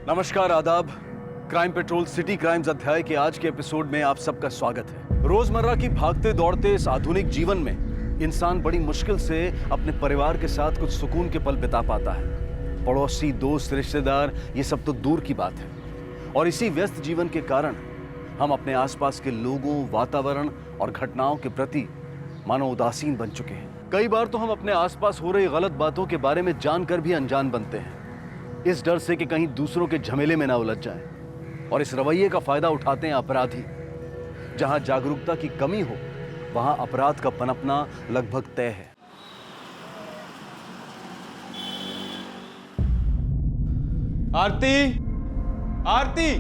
नमस्कार, आदाब। Crime petrol city crimes अध्याय के आज के एपिसोड में आप सबका स्वागत है। रोजमर्रा की भागते दौड़ते इस आधुनिक जीवन में इंसान बड़ी मुश्किल से अपने परिवार के साथ कुछ सुकून के पल बिता पाता है। पड़ोसी, दोस्त, रिश्तेदार, ये सब तो दूर की बात है। और इसी व्यस्त जीवन के कारण हम अपने आसपास के लोगों, वातावरण और घटनाओं के प्रति मानो उदासीन बन चुके हैं। कई बार तो हम अपने आसपास हो रही गलत बातों के बारे में जानकर भी अनजान बनते हैं, इस डर से कि कहीं दूसरों के झमेले में ना उलझ जाएं। और इस रवैये का फायदा उठाते हैं अपराधी। जहां जागरूकता की कमी हो, वहां अपराध का पनपना लगभग तय है। आरती, आरती,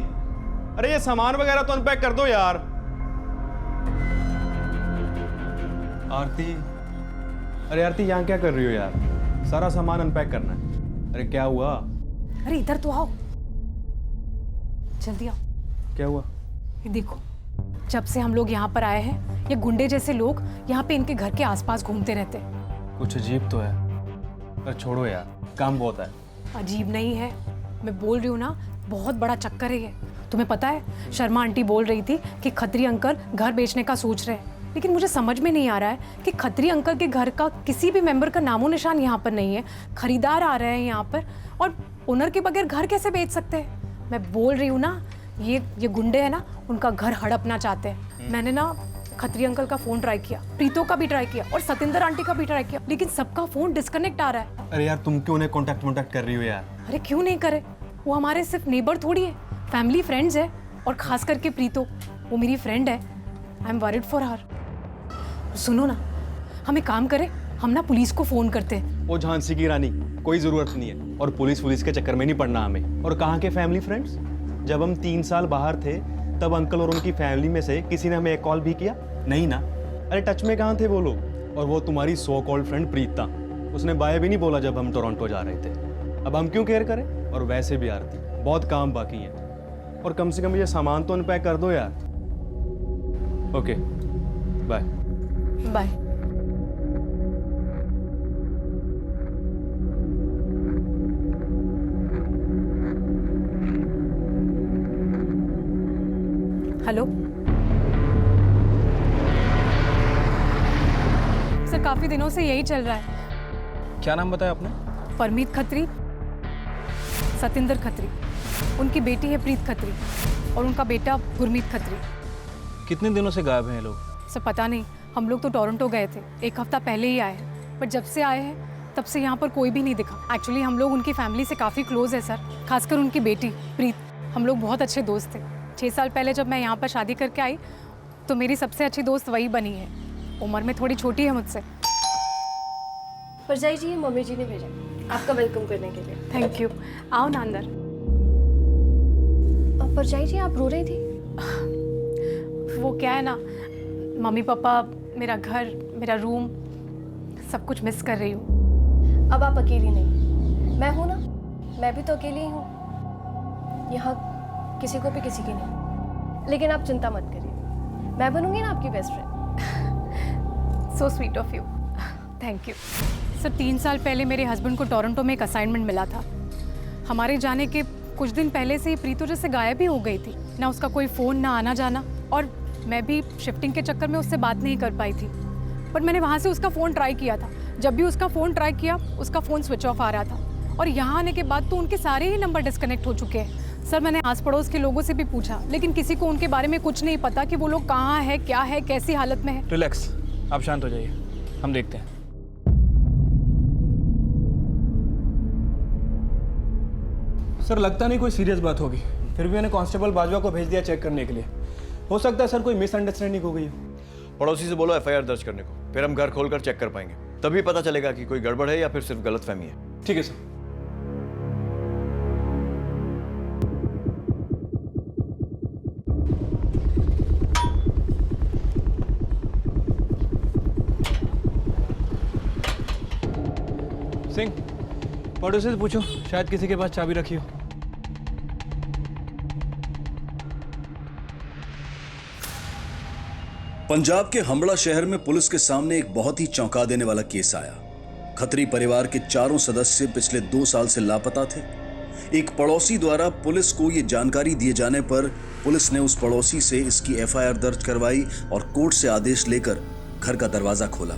अरे ये सामान वगैरह तो अनपैक कर दो यार। आरती, अरे आरती यहाँ क्या कर रही हो यार? सारा सामान अनपैक करना है। अरे क्या हुआ? अरे इधर तो आओ, जल्दी आओ। क्या हुआ? ये देखो, जब से हम लोग यहाँ पर आए हैं, ये गुंडे जैसे लोग यहाँ पे इनके घर के आसपास घूमते रहते हैं। कुछ अजीब तो है। अरे छोड़ो यार, काम बहुत है। अजीब नहीं है, मैं बोल रही हूँ ना, बहुत बड़ा चक्कर है ये। तुम्हें पता है, शर्मा आंटी बोल रही थी कि खत्री अंकल घर बेचने का सोच रहे हैं, लेकिन मुझे समझ में नहीं आ रहा है कि खत्री अंकल के घर का किसी भी मेंबर का नामो निशान यहाँ पर नहीं है। खरीदार आ रहे हैं यहाँ पर और ओनर के बगैर घर कैसे बेच सकते हैं? मैं बोल रही हूँ ना, ये गुंडे हैं ना, उनका घर हड़पना चाहते हैं। मैंने ना खत्री अंकल का फोन ट्राई किया, प्रीतो का भी ट्राई किया और सतिंदर आंटी का भी ट्राई किया, लेकिन सबका फोन डिस्कनेक्ट आ रहा है। अरे यार तुम क्यों उन्हें कॉन्टेक्ट कर रही हो यार? अरे क्यों नहीं करे, वो हमारे सिर्फ नेबर थोड़ी है, फैमिली फ्रेंड्स है। और खास करके प्रीतो, वो मेरी फ्रेंड है। I am worried for her. सुनो ना, हम एक काम करें, हम ना पुलिस को फोन करते हैं। वो झांसी की रानी, कोई जरूरत नहीं है। और पुलिस के चक्कर में नहीं पड़ना हमें। और कहाँ के फैमिली फ्रेंड्स? जब हम 3 साल बाहर थे तब अंकल और उनकी फैमिली में से किसी ने हमें एक कॉल भी किया? नहीं ना। अरे टच में कहाँ थे वो लोग? और वो तुम्हारी सो कॉल्ड फ्रेंड प्रीता, उसने बाय भी नहीं बोला जब हम टोरंटो जा रहे थे। अब हम क्यों केयर करें? और वैसे भी आरती, बहुत काम बाकी है। और कम से कम ये सामान तो अनपैक कर दो यार। Okay, bye bye. Hello sir, काफी दिनों से यही चल रहा है। क्या नाम बताया आपने? परमीत खत्री, सतिंदर खत्री, उनकी बेटी है प्रीत खत्री और उनका बेटा गुरमीत खत्री। कितने दिनों से गायब हैं ये लोग? सर पता नहीं, हम लोग तो टोरंटो गए थे, 1 हफ्ता पहले ही आए हैं, बट जब से आए हैं तब से यहाँ पर कोई भी नहीं दिखा। एक्चुअली हम लोग उनकी फैमिली से काफ़ी क्लोज है सर, खासकर उनकी बेटी प्रीत। हम लोग बहुत अच्छे दोस्त थे। 6 साल पहले जब मैं यहाँ पर शादी करके आई तो मेरी सबसे अच्छी दोस्त वही बनी है। उम्र में थोड़ी छोटी है मुझसे। परजाई जी, मम्मी जी ने भेजा आपका वेलकम करने के लिए। थैंक यू, आओ ना अंदर। परजाई जी, आप रो रही थी? वो क्या है ना, मम्मी पापा, मेरा घर, मेरा रूम, सब कुछ मिस कर रही हूँ। अब आप अकेली नहीं, मैं हूँ ना, मैं भी तो अकेली ही हूँ। यहाँ किसी को भी किसी की नहीं। लेकिन आप चिंता मत करिए, मैं बनूंगी ना आपकी best friend. So sweet of you, thank you sir. 3 साल पहले मेरे हस्बैंड को टोरंटो में एक असाइनमेंट मिला था। हमारे जाने के कुछ दिन पहले से ही प्रीतो जैसे गायब ही हो गई थी, ना उसका कोई फ़ोन, ना आना जाना। और मैं भी शिफ्टिंग के चक्कर में उससे बात नहीं कर पाई थी। पर मैंने वहाँ से उसका फ़ोन ट्राई किया था। जब भी उसका फ़ोन ट्राई किया, उसका फ़ोन स्विच ऑफ आ रहा था। और यहाँ आने के बाद तो उनके सारे ही नंबर डिस्कनेक्ट हो चुके हैं। सर मैंने आस पड़ोस के लोगों से भी पूछा, लेकिन किसी को उनके बारे में कुछ नहीं पता कि वो लोग कहाँ है, क्या है, कैसी हालत में है। रिलैक्स, आप शांत हो जाइए, हम देखते हैं। सर लगता नहीं कोई सीरियस बात होगी, फिर भी मैंने कांस्टेबल बाजवा को भेज दिया चेक करने के लिए। हो सकता है सर कोई मिसअंडरस्टैंडिंग हो गई हो। पड़ोसी से बोलो एफआईआर दर्ज करने को, फिर हम घर खोलकर चेक कर पाएंगे, तभी पता चलेगा कि कोई गड़बड़ है या फिर सिर्फ गलतफहमी है। ठीक है सर। सिंह, पड़ोसी से पूछो, शायद किसी के पास चाबी रखी हो। पंजाब के हम्बड़ा शहर में पुलिस के सामने एक बहुत ही चौंका देने वाला केस आया। खत्री परिवार के चारों सदस्य पिछले 2 साल से लापता थे। एक पड़ोसी द्वारा पुलिस को ये जानकारी दिए जाने पर पुलिस ने उस पड़ोसी से इसकी एफआईआर दर्ज करवाई और कोर्ट से आदेश लेकर घर का दरवाजा खोला।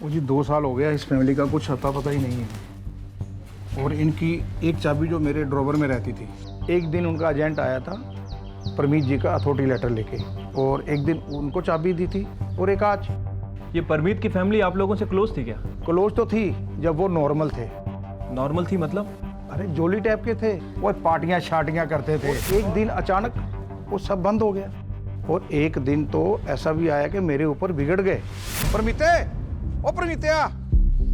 मुझे 2 साल हो गया इस फैमिली का कुछ अता पता ही नहीं है। और इनकी एक चाबी जो मेरे ड्रॉवर में रहती थी, एक दिन उनका एजेंट आया था परमीत जी का अथॉरिटी लेटर लेके, और एक दिन उनको चाबी दी थी और एक आज। ये परमीत की फैमिली आप लोगों से क्लोज थी क्या? क्लोज तो थी जब वो नॉर्मल थे। नॉर्मल थी मतलब? अरे जोली टाइप के थे, वो पार्टियां शार्टियां करते थे। एक दिन अचानक वो सब बंद हो गया, और एक दिन तो ऐसा भी आया कि मेरे ऊपर बिगड़ गए। परमीते, ओ परमीतिया,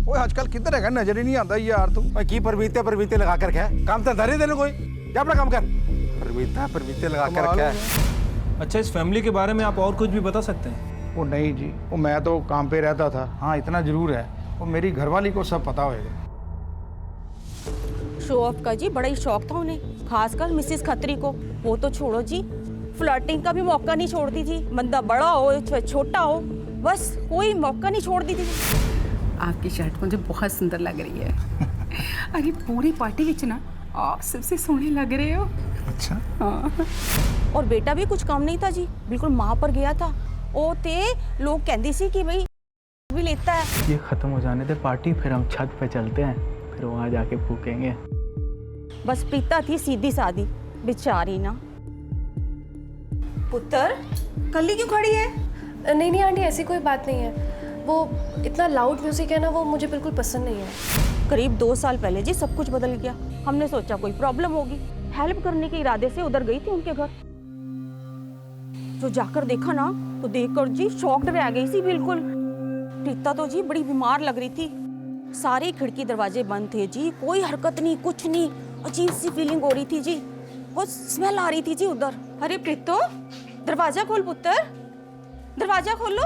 ओए आजकल किधर है, नजर ही नहीं आता यार तू। ओए की परमीते लगा कर क्या काम तो धरे देने कोई, क्या अपना काम कर। परमीते लगा कर क्या। अच्छा, इस फैमिली के बारे में आप और कुछ भी बता सकते हैं? वो नहीं जी, वो मैं तो काम पे रहता था। हाँ इतना जरूर है, वो मेरी घरवाली को सब पता होएगा। शो ऑफ का जी बड़ा ही शौक था उन्हें, खासकर मिसेस खत्री को। वो तो छोड़ो जी, फ्लर्टिंग का भी मौका नहीं छोड़ती थी। बंदा बड़ा हो छोटा हो, बस कोई मौका नहीं छोड़ती थी। आपकी शर्ट मुझे बहुत सुंदर लग रही है। अरे पूरी पार्टी विच ना आप सबसे सोहने लग रहे हो। अच्छा हाँ। और बेटा भी कुछ कम नहीं था जी, बिल्कुल माँ पर गया था। ओ ते लोग कहते सी कि भाई भी लेता है। ये खत्म हो जाने दे पार्टी, फिर हम छत पे चलते हैं, फिर वहां जाके फूकेंगे। बस प्रीता थी सीधी सादी बेचारी ना। पुत्र कल्ली क्यों खड़ी है? नहीं नहीं आंटी, ऐसी कोई बात नहीं है। वो इतना लाउड म्यूजिक है ना, वो मुझे बिल्कुल पसंद नहीं है। करीब 2 साल पहले जी सब कुछ बदल गया। हमने सोचा कोई प्रॉब्लम होगी, हेल्प करने के इरादे से उधर गई थी उनके घर। जो जाकर देखा ना, तो देखकर जी शॉक्ड रह गई सी बिल्कुल। प्रीता तो जी बड़ी बीमार लग रही थी, सारे खिड़की दरवाजे बंद थे जी, कोई हरकत नहीं, कुछ नहीं। अजीब सी फीलिंग हो रही थी जी, बहुत स्मेल आ रही थी जी उधर। अरे प्रीतो, दरवाजा खोल पुत्र, दरवाजा खोल लो।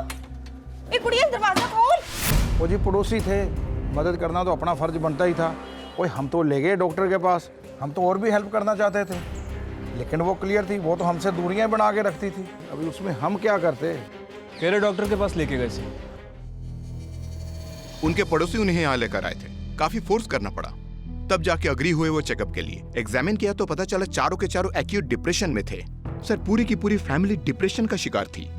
एक बुढ़िया दरवाजा खोल। वो जी पड़ोसी थे, मदद करना तो अपना फर्ज बनता ही था। ओए हम तो ले गए डॉक्टर के पास, हम तो और भी हेल्प करना चाहते थे, लेकिन वो क्लियर थी, वो तो हमसे दूरियां बना के रखती थी। अभी उसमें हम क्या करते। केरे डॉक्टर के पास लेके गए थे। उनके पड़ोसी उन्हें यहाँ लेकर आए थे, काफी फोर्स करना पड़ा, तब जाके अग्री हुए वो चेकअप के लिए। एग्जामिन किया तो पता चला चारों के चारों एक्यूट डिप्रेशन में थे। सर पूरी की पूरी फैमिली डिप्रेशन का शिकार थी।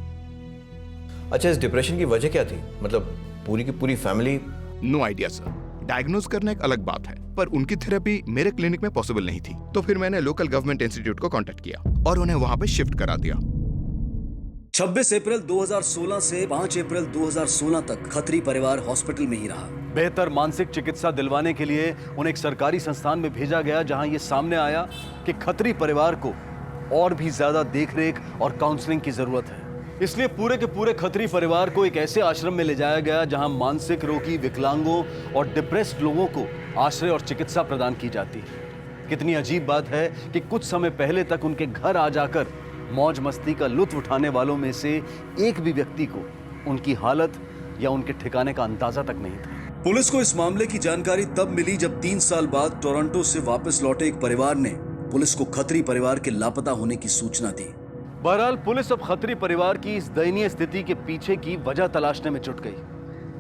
अच्छा, इस डिप्रेशन की वजह क्या थी? मतलब पूरी की पूरी family? No idea sir, diagnose करना एक अलग बात है, पर उनकी थेरेपी मेरे क्लिनिक में पॉसिबल नहीं थी। तो फिर मैंने लोकल गवर्नमेंट इंस्टीट्यूट को कांटेक्ट किया और उन्हें वहां पे शिफ्ट करा दिया। 26 अप्रैल 2016 से 5 अप्रैल 2016 तक खत्री परिवार हॉस्पिटल में ही रहा। बेहतर मानसिक चिकित्सा दिलवाने के लिए उन्हें एक सरकारी संस्थान में भेजा गया, जहां यह सामने आया कि खत्री परिवार को और भी ज्यादा देखरेख और काउंसलिंग की जरूरत है। इसलिए पूरे के पूरे खत्री परिवार को एक ऐसे आश्रम में ले जाया गया जहां मानसिक रोगी, विकलांगों और डिप्रेस्ड लोगों को आश्रय और चिकित्सा प्रदान की जाती है। कितनी अजीब बात है कि कुछ समय पहले तक उनके घर आ जाकर मौज मस्ती का लुत्फ उठाने वालों में से एक भी व्यक्ति को उनकी हालत या उनके ठिकाने का अंदाजा तक नहीं था। पुलिस को इस मामले की जानकारी तब मिली जब 3 साल बाद टोरंटो से वापस लौटे एक परिवार ने पुलिस को खत्री परिवार के लापता होने की सूचना दी। बहरहाल पुलिस अब खत्री परिवार की इस दयनीय स्थिति के पीछे की वजह तलाशने में जुट गई।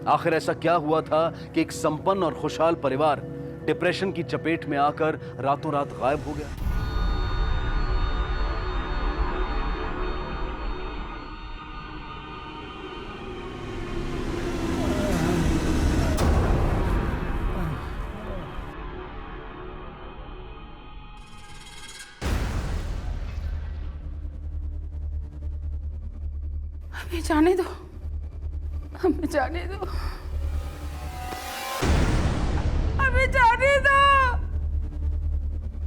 आखिर ऐसा क्या हुआ था कि एक संपन्न और खुशहाल परिवार डिप्रेशन की चपेट में आकर रातों रात गायब हो गया? हमें जाने दो, हमें जाने दो, हमें जाने दो।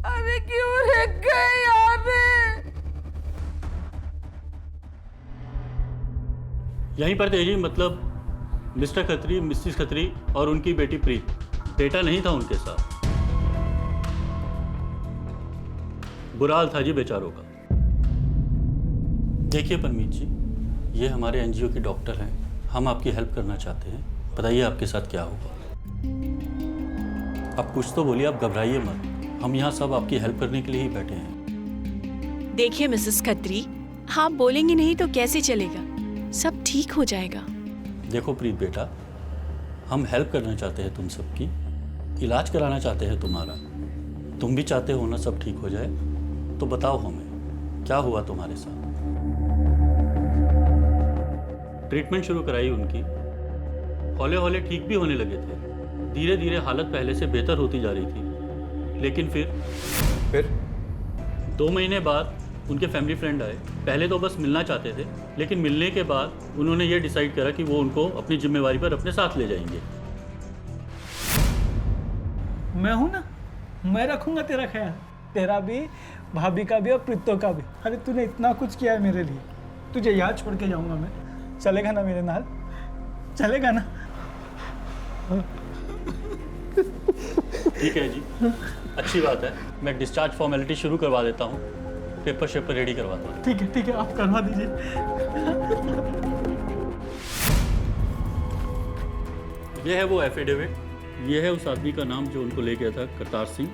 हमें क्यों रख गए यहाँ पे? यहीं पर थे जी, मतलब मिस्टर खत्री, मिसेस खत्री और उनकी बेटी प्रीत। बेटा नहीं था उनके साथ। बुरा हाल था जी बेचारों का। देखिए परमीत जी, ये हमारे एनजीओ के डॉक्टर हैं, हम आपकी हेल्प करना चाहते हैं। बताइए आपके साथ क्या होगा। आप कुछ तो बोलिए, आप घबराइए मत, हम यहाँ सब आपकी हेल्प करने के लिए ही बैठे हैं। देखिए मिसेस खत्री, आप बोलेंगे नहीं तो कैसे चलेगा? सब ठीक हो जाएगा। देखो प्रीत बेटा, हम हेल्प करना चाहते हैं तुम सबकी, इलाज कराना चाहते हैं तुम्हारा। तुम भी चाहते हो ना सब ठीक हो जाए? तो बताओ हमें क्या हुआ तुम्हारे साथ। ट्रीटमेंट शुरू कराई उनकी, हौले हौले ठीक भी होने लगे थे। धीरे धीरे हालत पहले से बेहतर होती जा रही थी, लेकिन फिर 2 महीने बाद उनके फैमिली फ्रेंड आए। पहले तो बस मिलना चाहते थे, लेकिन मिलने के बाद उन्होंने ये डिसाइड करा कि वो उनको अपनी जिम्मेवारी पर अपने साथ ले जाएंगे। मैं हूं ना, मैं रखूंगा तेरा ख्याल, तेरा भी, भाभी का भी और प्रीतो का भी। अरे तूने इतना कुछ किया है मेरे लिए, तुझे याद छोड़ के जाऊंगा मैं। चलेगा ना मेरे नाल? चलेगा ना? ठीक है जी, अच्छी बात है। मैं डिस्चार्ज फॉर्मेलिटी शुरू करवा देता हूँ, पेपर शेपर रेडी करवाता हूँ। ठीक है, आप करवा दीजिए। ये है वो एफिडेविट, ये है उस आदमी का नाम जो उनको ले गया था, करतार सिंह,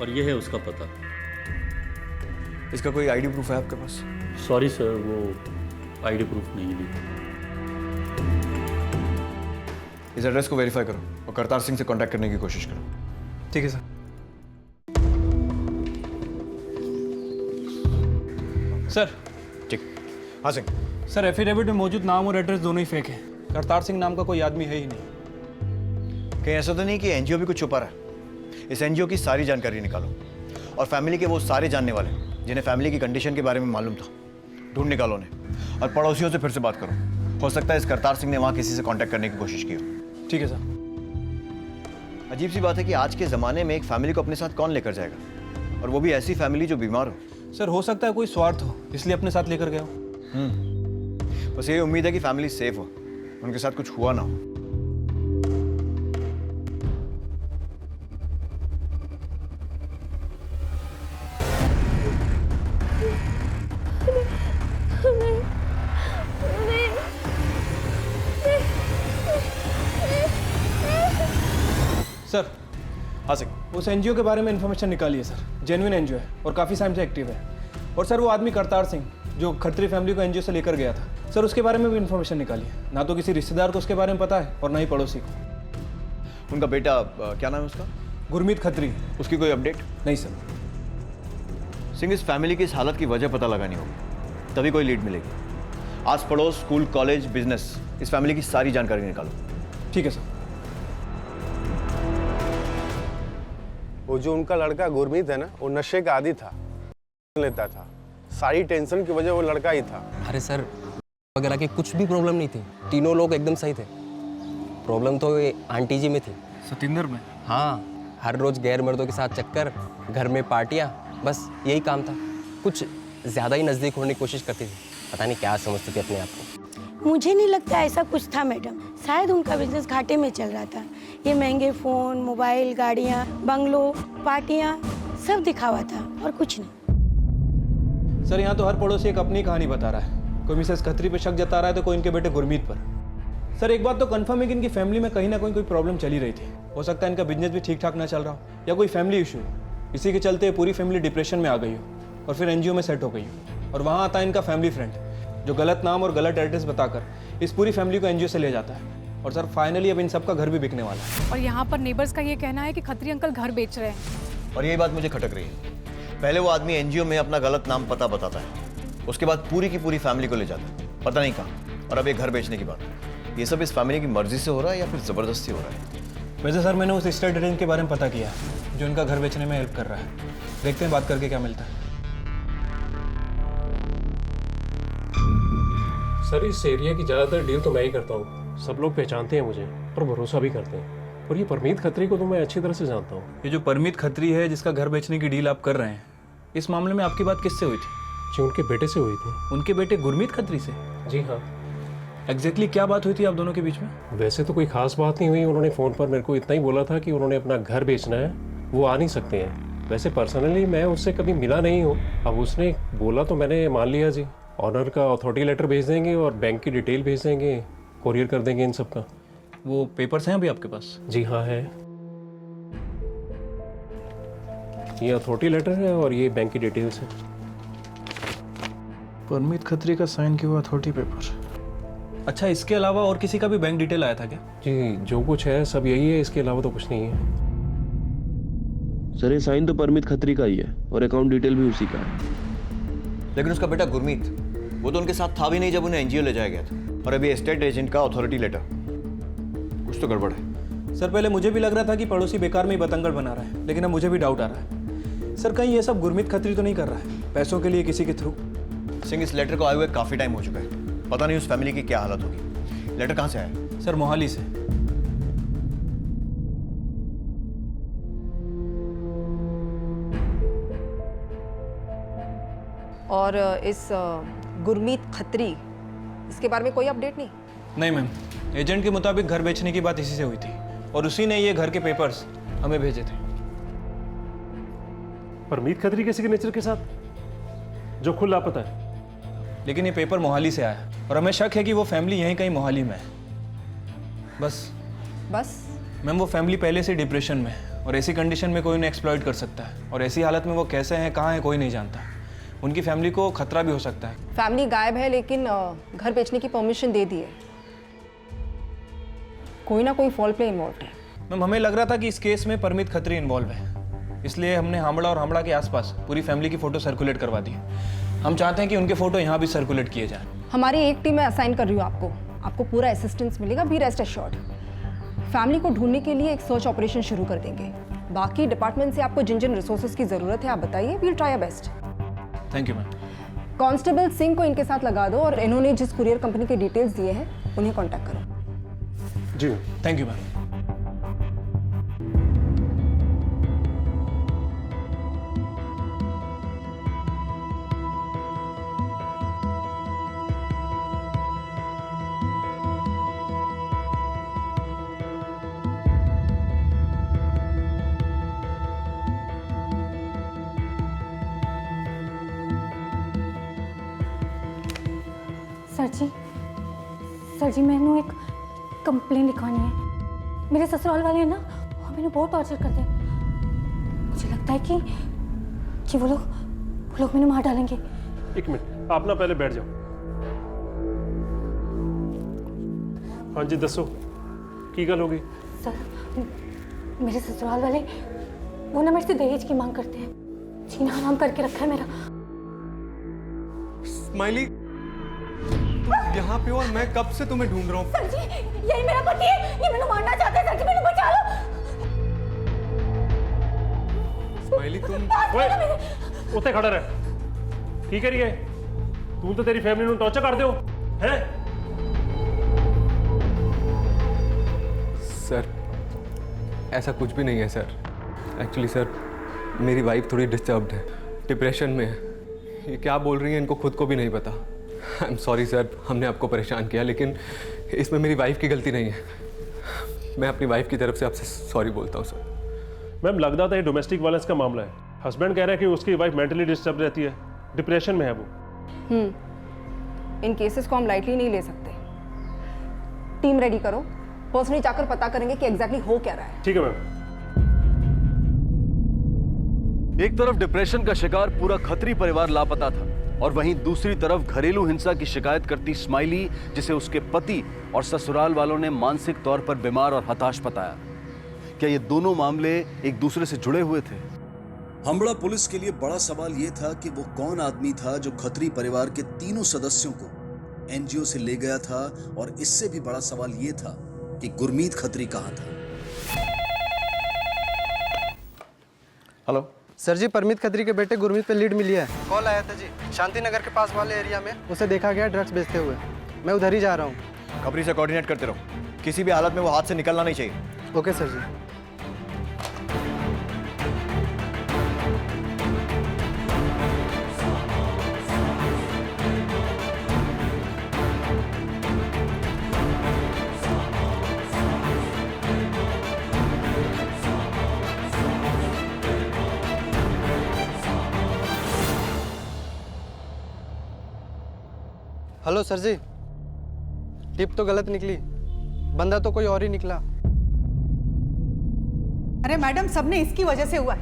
और ये है उसका पता। इसका कोई आईडी प्रूफ है आपके पास? सॉरी सर, वो आईडी प्रूफ नहीं दी। इस एड्रेस को वेरीफाई करो और करतार सिंह से कांटेक्ट करने की कोशिश करो। ठीक है सर। सर। ठीक। हाँ सिंह। सर, एफिडेविट में मौजूद नाम और एड्रेस दोनों ही फेक है। करतार सिंह नाम का कोई आदमी है ही नहीं। कहीं ऐसा तो नहीं कि एनजीओ भी कुछ छुपा रहा है? इस एनजीओ की सारी जानकारी निकालो और फैमिली के वो सारे जानने वाले जिन्हें फैमिली की कंडीशन के बारे में मालूम था, ढूंढ निकालो उन्हें। और पड़ोसियों से फिर से बात करो, हो सकता है इस करतार सिंह ने वहाँ किसी से कांटेक्ट करने की कोशिश की हो। ठीक है सर। अजीब सी बात है कि आज के ज़माने में एक फैमिली को अपने साथ कौन लेकर जाएगा, और वो भी ऐसी फैमिली जो बीमार हो। सर, हो सकता है कोई स्वार्थ हो, इसलिए अपने साथ लेकर गया हो। बस यही उम्मीद है कि फैमिली सेफ हो, उनके साथ कुछ हुआ ना हो। सर। हाँ सिंह। उस एनजीओ के बारे में इन्फॉर्मेशन निकालिए सर, जेन्युइन एनजीओ है और काफ़ी टाइम से एक्टिव है। और सर, वो आदमी करतार सिंह जो खत्री फैमिली को एनजीओ से लेकर गया था, सर उसके बारे में भी इन्फॉर्मेशन निकालिए। ना तो किसी रिश्तेदार को उसके बारे में पता है और ना ही पड़ोसी को। उनका बेटा क्या नाम है उसका? गुरमीत खत्री। उसकी कोई अपडेट? नहीं सर। सिंह, इस फैमिली की इस हालत की वजह पता लगानी होगी, तभी कोई लीड मिलेगी। आस पड़ोस, स्कूल, कॉलेज, बिजनेस, इस फैमिली की सारी जानकारी निकालो। ठीक है सर। वो जो उनका लड़का गुरमीत है ना, वो नशे का आदी था, लेता था। सारी टेंशन की वजह वो लड़का ही था। अरे सर, वगैरह की कुछ भी प्रॉब्लम नहीं थी, तीनों लोग एकदम सही थे। प्रॉब्लम तो ये आंटी जी में थी, सतिंदर में। हाँ, हर रोज गैर मर्दों के साथ चक्कर, घर में पार्टियाँ, बस यही काम था। कुछ ज़्यादा ही नज़दीक होने की कोशिश करती थी, पता नहीं क्या समझती थी अपने आप को। मुझे नहीं लगता ऐसा कुछ था मैडम, शायद उनका बिजनेस घाटे में चल रहा था। ये महंगे फ़ोन, मोबाइल, गाड़ियाँ, बंगलो, पार्टियाँ, सब दिखावा था और कुछ नहीं। सर, यहाँ तो हर पड़ोसी एक अपनी कहानी बता रहा है। कोई मिसेस खत्री पे शक जता रहा है तो कोई इनके बेटे गुरमीत पर। सर, एक बात तो कंफर्म है कि इनकी फैमिली में कहीं ना कोई प्रॉब्लम चली रही थी। हो सकता है इनका बिजनेस भी ठीक ठाक ना चल रहा हो या कोई फैमिली इशू हो, इसी के चलते पूरी फैमिली डिप्रेशन में आ गई हो और फिर एनजीओ में सेट हो गई हो। और वहाँ आता है इनका फैमिली फ्रेंड जो गलत नाम और गलत एड्रेस बताकर इस पूरी फैमिली को एनजीओ से ले जाता है। और सर, फाइनली अब इन सब का घर भी बिकने वाला है। और यहाँ पर नेबर्स का ये कहना है कि खत्री अंकल घर बेच रहे हैं। और यही बात मुझे खटक रही है। पहले वो आदमी एनजीओ में अपना गलत नाम पता बताता है, उसके बाद पूरी की पूरी फैमिली को ले जाता है, पता नहीं कहाँ, और अब ये घर बेचने की बात। ये सब इस फैमिली की मर्जी से हो रहा है या फिर ज़बरदस्ती हो रहा है? वैसे सर, मैंने उस स्टेट एजेंट के बारे में पता किया जो इनका घर बेचने में हेल्प कर रहा है। देखते हैं बात करके क्या मिलता है। सर, इस एरिया की ज़्यादातर डील तो मैं ही करता हूँ। सब लोग पहचानते हैं मुझे और भरोसा भी करते हैं। और ये परमीत खत्री को तो मैं अच्छी तरह से जानता हूँ। ये जो परमीत खत्री है जिसका घर बेचने की डील आप कर रहे हैं, इस मामले में आपकी बात किससे हुई थी? जी, उनके बेटे से हुई थी। उनके बेटे गुरमीत खत्री से? जी हाँ। एग्जैक्टली क्या बात हुई थी आप दोनों के बीच में? वैसे तो कोई खास बात नहीं हुई। उन्होंने फ़ोन पर मेरे को इतना ही बोला था कि उन्होंने अपना घर बेचना है, वो आ नहीं सकते हैं। वैसे पर्सनली मैं उससे कभी मिला नहीं हूँ। अब उसने बोला तो मैंने मान लिया जी। ऑनर का अथॉरिटी लेटर भेज देंगे और बैंक की डिटेल भेज देंगे, कोरियर कर देंगे इन सब का। वो पेपर्स हैं अभी आपके पास? जी हाँ है। ये अथॉरिटी लेटर है और ये बैंक की डिटेल्स है। परमीत खत्री का साइन किया हुआ अथॉरिटी पेपर। अच्छा, इसके अलावा और किसी का भी बैंक डिटेल आया था क्या? जी, जो कुछ है सब यही है, इसके अलावा तो कुछ नहीं है। सर ये साइन तो परमीत खत्री का ही है और अकाउंट डिटेल भी उसी का है। लेकिन उसका बेटा गुरमीत, वो तो उनके साथ था भी नहीं जब उन्हें एनजीओ ले जाया गया था, और अभी एस्टेट एजेंट का अथॉरिटी लेटर। कुछ तो गड़बड़ है। सर पहले मुझे भी लग रहा था कि पड़ोसी बेकार में ही बतंगड़ बना रहा है, लेकिन अब मुझे भी डाउट आ रहा है। सर कहीं ये सब गुरमीत खत्री तो नहीं कर रहा है पैसों के लिए किसी के थ्रू? सिंह, इस लेटर को आए हुए काफी टाइम हो चुका है, पता नहीं उस फैमिली की क्या हालत होगी। लेटर कहाँ से आया? सर मोहाली से। और इस गुरमीत खत्री, इसके बारे में कोई अपडेट नहीं? नहीं मैम, एजेंट के मुताबिक घर बेचने की बात इसी से हुई थी और उसी ने ये घर के पेपर्स हमें भेजे थे। परमीत खत्री के सिग्नेचर के साथ, जो खुद लापता है। लेकिन ये पेपर मोहाली से आया और हमें शक है कि वो फैमिली यहीं कहीं मोहाली में है। बस मैम, वो फैमिली पहले से डिप्रेशन में है और ऐसी कंडीशन में कोई उन्हें एक्सप्लॉइट कर सकता है, और ऐसी हालत में वो कैसे हैं, कहाँ हैं, कोई नहीं जानता। उनकी फैमिली को खतरा भी हो सकता है। फैमिली गायब है लेकिन घर बेचने की परमिशन दे दी है। कोई ना कोई फॉल प्ले इन्वॉल्व है। मैम हमें लग रहा था कि इस केस में परमीत खत्री इन्वॉल्व है, इसलिए हमने हामड़ा और हामड़ा के आसपास पूरी फैमिली की फोटो सर्कुलेट करवा दी। हम चाहते हैं कि उनके फोटो यहाँ भी सर्कुलेट किए जाएं। हमारी एक टीम मैं असाइन कर रही हूँ आपको पूरा असिस्टेंस मिलेगा, बी रेस्ट एश्योर्ड। फैमिली को ढूंढने के लिए एक सर्च ऑपरेशन शुरू कर देंगे। बाकी डिपार्टमेंट से आपको जिन जिन रिसोर्सेज की जरूरत है आप बताइए, we'll try our best. Thank you ma'am. Constable Singh को इनके साथ लगा दो और इन्होंने जिस कुरियर कंपनी के डिटेल्स दिए हैं उन्हें कांटेक्ट करो। जी थैंक यू मैम। सर जी मैंने एक कंप्लेन लिखवानी है। मेरे ससुराल वाले ना मैंने बहुत टॉर्चर करते हैं। मुझे लगता है कि वो लोग मैंने मार डालेंगे। एक मिनट, आप ना पहले बैठ जाओ। हाँ जी दसो, की गल होगी? सर मेरे ससुराल वाले वो ना मेरे से दहेज की मांग करते हैं। जीना हराम करके रखा है मेरा। स्माइली, यहाँ पे हो और मैं कब से तुम्हें ढूंढ रहा हूँ। सर जी यही मेरा पति है, ये मैंने मारना चाहता है। सर जी मैंने बचा लो। स्माइली तुम उत्ते खड़ा रह, ठीक है? तू तो तेरी फैमिली ਨੂੰ टॉर्चर कर दो है? सर ऐसा कुछ भी नहीं है सर। एक्चुअली सर मेरी वाइफ थोड़ी डिस्टर्ब्ड है, डिप्रेशन में है। ये क्या बोल रही है इनको खुद को भी नहीं पता। आई एम सॉरी सर, हमने आपको परेशान किया, लेकिन इसमें मेरी वाइफ की गलती नहीं है। मैं अपनी वाइफ की तरफ से आपसे सॉरी बोलता हूँ सर। मैम लगता था ये डोमेस्टिक वायलेंस का मामला है। हस्बैंड कह रहा है कि उसकी वाइफ मेंटली डिस्टर्ब रहती है, डिप्रेशन में है वो। इन केसेस को हम लाइटली नहीं ले सकते। टीम रेडी करो, पर्सनली जाकर पता करेंगे कि एग्जैक्टली हो क्या रहा है। ठीक है मैम। एक तरफ डिप्रेशन का शिकार पूरा खत्री परिवार लापता था और वहीं दूसरी तरफ घरेलू हिंसा की शिकायत करती स्माइली, जिसे उसके पति और ससुराल वालों ने मानसिक तौर पर बीमार और हताश बताया। क्या ये दोनों मामले एक दूसरे से जुड़े हुए थे? हामड़ा पुलिस के लिए बड़ा सवाल यह था कि वो कौन आदमी था जो खत्री परिवार के तीनों सदस्यों को एनजीओ से ले गया था, और इससे भी बड़ा सवाल यह था कि गुरमीत खत्री कहां था। हेलो सर जी, परमीत खत्री के बेटे गुरमीत पे लीड मिली है। कॉल आया था जी, शांति नगर के पास वाले एरिया में उसे देखा गया ड्रग्स बेचते हुए। मैं उधर ही जा रहा हूँ। खबरी से कोऑर्डिनेट करते रहो, किसी भी हालत में वो हाथ से निकलना नहीं चाहिए। ओके सर जी। हेलो सर जी, टिप तो गलत निकली, बंदा तो कोई और ही निकला। अरे मैडम, सबने इसकी वजह से हुआ है।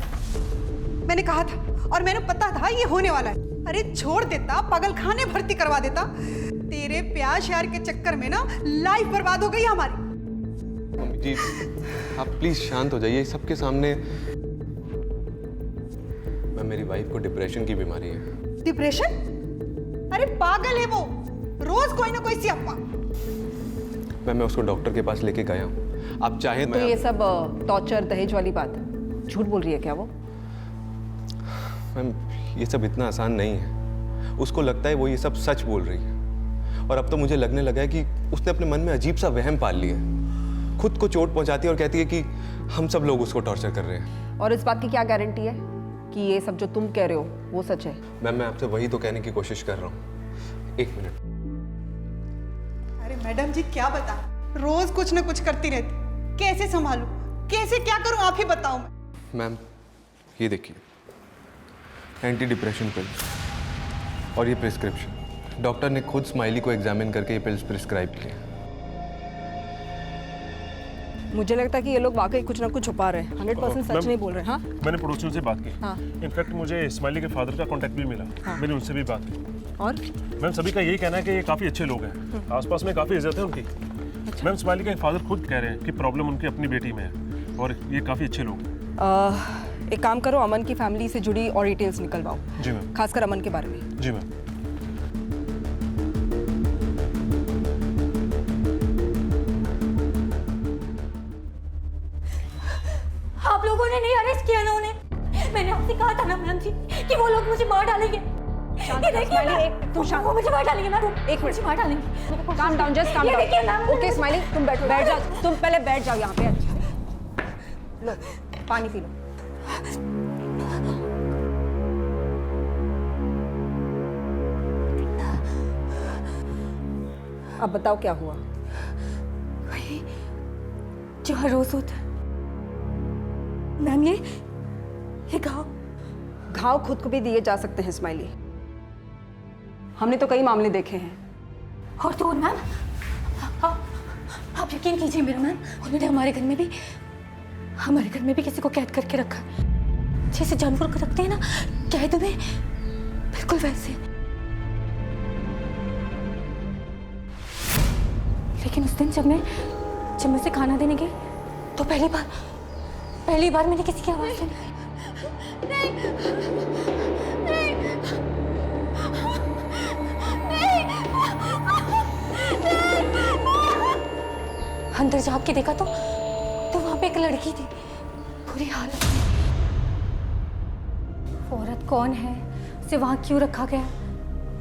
मैंने कहा था और मैंने पता था ये होने वाला है। अरे छोड़ देता, पागल खाने भर्ती करवा देता। तेरे प्यार शहर के चक्कर में ना लाइफ बर्बाद हो गई हमारी। मम्मी जी आप प्लीज शांत हो जाइए सबके सामने। मैम मेरी वाइफ को डिप्रेशन की बीमारी है। डिप्रेशन? अरे पागल है वो, रोज कोई ना कोई सी अफवाह। मैं उसको डॉक्टर के पास लेके गया हूँ, आप चाहे तो ये सब टॉर्चर दहेज वाली बात है, झूठ बोल रही है क्या वो? मैम ये सब इतना आसान नहीं है। उसको लगता है वो ये सब सच बोल रही है, और अब तो मुझे लगने लगा है कि उसने अपने मन में अजीब सा वहम पाल लिया है। खुद को चोट पहुंचाती है और कहती है कि हम सब लोग उसको टॉर्चर कर रहे हैं। और इस बात की क्या गारंटी है कि ये सब जो तुम कह रहे हो वो सच है? मैम मैं आपसे वही तो कहने की कोशिश कर रहा हूँ। एक मिनट। अरे मैडम जी क्या बता, रोज कुछ ना कुछ करती रहती, कैसे संभालूं, कैसे क्या करूं, आप ही बताओ। मैम ये देखिए, एंटी डिप्रेशन पिल और ये प्रिस्क्रिप्शन। डॉक्टर ने खुद स्माइली को एग्जामिन करके ये पिल्स प्रिस्क्राइब किए। मुझे लगता है कि ये लोग वाकई कुछ ना कुछ छुपा रहे हैं, 100% सच नहीं बोल रहे। हाँ मैंने पड़ोसियों से बात की। हाँ। इनफैक्ट मुझे इस्माइली के फादर का कांटेक्ट भी मिला। हाँ। मैंने उनसे भी बात की। और मैम सभी का यही कहना है कि ये काफ़ी अच्छे लोग हैं, आसपास में काफ़ी इज्जत है उनकी। मैम इस्माइली के फादर खुद कह रहे हैं कि प्रॉब्लम उनकी अपनी बेटी में है, और ये काफ़ी अच्छे लोग हैं। एक काम करो, अमन की फैमिली से जुड़ी और डिटेल्स निकलवाओ। जी मैम। खासकर अमन के बारे में। जी मैम। आप लोगों ने नहीं अरेस्ट किया ना उन्हें? मैंने आपसे कहा था ना मैम जी कि वो लोग मुझे मार डालेंगे। ये देखिए मैम, वो मुझे मार डालेंगे मैम। एक मिनट, मार डालेंगे। काम डाउन, जस्ट काम ये देखिए डाउन। मैम। ओके स्माइली तुम बैठो, बैठ जाओ, तुम पहले बैठ जाओ यहाँ पे। अच्छा लो पानी पी लो। अब बताओ क्या हुआ? वही जो हर रोज होता है मैम। ये घाव खुद को भी दिए जा सकते हैं स्माइली, हमने तो कई मामले देखे हैं। और तो मैम आप यकीन कीजिए मेरा मैम, उन्होंने हमारे घर में भी किसी को कैद करके रखा, जैसे जानवर को रखते हैं ना कैद में, बिल्कुल वैसे। लेकिन उस दिन जब मैं उसे खाना देने गई तो पहली बार मैंने किसी की आवाज सुनी। अंदर जाके के देखा तो वहां पे एक लड़की थी, बुरी हालत में। वो औरत कौन है, उसे वहां क्यों रखा गया,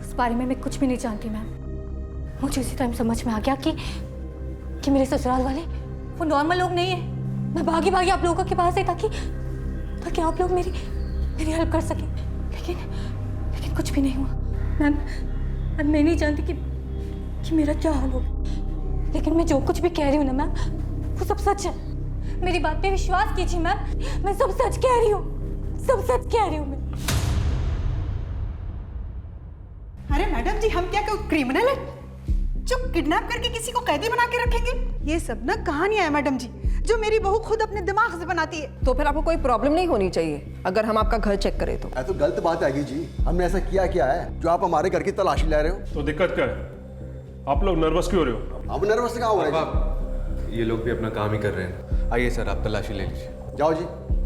उस बारे में मैं कुछ भी नहीं जानती मैम। मुझे उसी टाइम समझ में आ गया कि मेरे ससुराल वाले वो नॉर्मल लोग नहीं है। मैं भागी आप लोगों के पास है ताकि आप लोग मेरी हेल्प कर सकें, लेकिन कुछ भी नहीं हुआ मैम। मैं नहीं जानती कि मेरा क्या हाल होगा, लेकिन मैं जो कुछ भी कह रही हूँ ना मैम, वो सब सच है। मेरी बात पे विश्वास कीजिए मैम, मैं सब सच कह रही हूँ, सब सच कह रही हूँ मैं। अरे मैडम जी, हम क्या कोई क्रिमिनल है जो किडनैप करके किसी को कैदी बना के रखेंगे? ये सब ना कहानियां है मैडम जी, जो मेरी बहू खुद अपने दिमाग से बनाती है। तो फिर आपको कोई प्रॉब्लम नहीं होनी चाहिए अगर हम आपका घर चेक करें तो। तो गलत बात आएगी जी, हमने ऐसा क्या है जो आप हमारे घर की तलाशी ले रहे हो? तो दिक्कत क्या है? आप लोग नर्वस क्यों हो रहे हो? अब नर्वस कहाँ हो रहे हैं? ये लोग भी अपना काम ही कर रहे हैं। आइए सर आप तलाशी ले लीजिए। जाओ जी,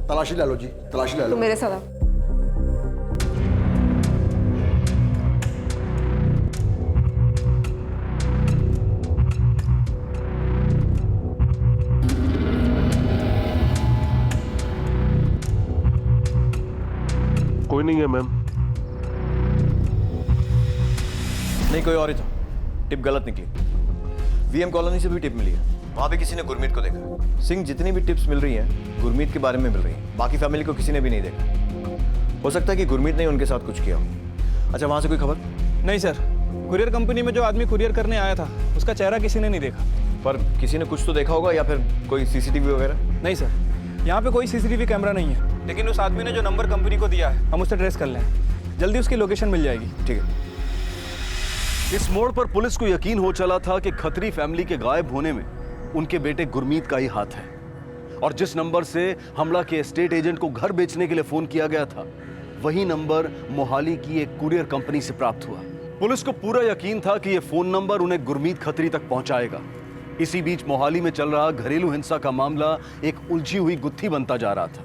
तलाशी ले लो जी, तलाशी ले लो। तो मेरे साथ आओ। कोई नहीं है मैम। नहीं कोई और ही था, टिप गलत निकली। वीएम कॉलोनी से भी टिप मिली है, वहां भी किसी ने गुरमीत को देखा। सिंह जितनी भी टिप्स मिल रही हैं गुरमीत के बारे में मिल रही हैं, बाकी फैमिली को किसी ने भी नहीं देखा। हो सकता है कि गुरमीत ने उनके साथ कुछ किया हो। अच्छा वहां से कोई खबर? नहीं सर, कुरियर कंपनी में जो आदमी कुरियर करने आया था उसका चेहरा किसी ने नहीं देखा। पर किसी ने कुछ तो देखा होगा, या फिर कोई सीसीटीवी वगैरह? नहीं सर, यहाँ पे कोई सीसीटीवी कैमरा नहीं है, लेकिन उस आदमी ने जो नंबर कंपनी को दिया है हम उससे ट्रेस कर लें, जल्दी उसकी लोकेशन मिल जाएगी। ठीक है। इस मोड़ पर पुलिस को यकीन हो चला था कि खत्री फैमिली के गायब होने में उनके बेटे गुरमीत का ही हाथ है, और जिस नंबर से हमला के एस्टेट एजेंट को घर बेचने के लिए फोन किया गया था वही नंबर मोहाली की एक कुरियर कंपनी से प्राप्त हुआ। पुलिस को पूरा यकीन था कि यह फोन नंबर उन्हें गुरमीत खत्री तक पहुंचाएगा। इसी बीच मोहाली में चल रहा घरेलू हिंसा का मामला एक उलझी हुई गुत्थी बनता जा रहा था।